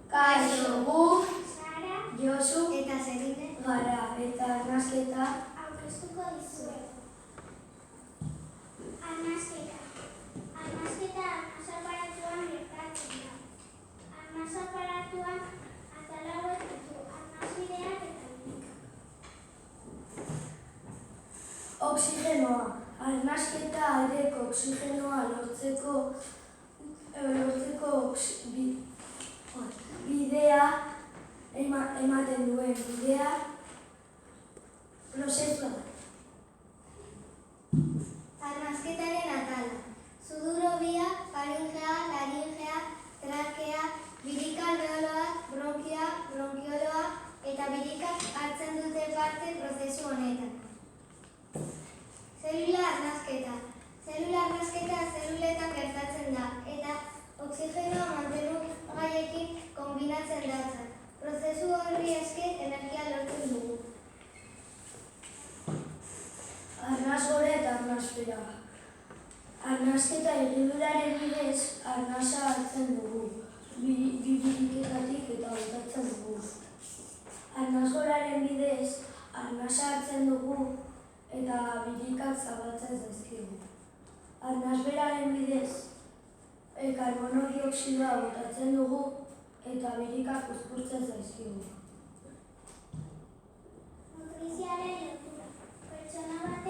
Kaixo, gu, Sara Josu, eta Zerine gara, eta arnasketa aurkeztuko dizuet. Arnasketa. Arnasketa arnas aparatuan gertatzen da. Arnas aparatuan atal hauek ditu, arnasbideak eta birikak. oxigenoa. Arnasketa aireko oxigenoa lortzeko bidea ematen duen bidea prozesua da. Arnasketaren atala. Sudurobia, faringea, laringea, trakea, birika alveoloak, bronkioa, bronkioloa eta birikak hartzen dute parte prozesu honetan. Zelula arnasketa. Zelula arnasketa zeluletan gertatzen da eta oxigenoa mantenugaiekin konbinatzen datza. Prozesu horri esker energia lortzen dugu. Arnasgore eta arnaspera. Arnasketa egituraren bidez arnasa hartzen dugu. Bi biriketatik eta botatzen dugu. Arnasgoraren bidez arnasa hartzen dugu eta birikak zabaltzen zaizkigu. Arnasberaren bidez karbono dioxidoa botatzen dugu eta birikak uzkurtzen zaizkigu. Nutriziaren lotura. Pertsona bat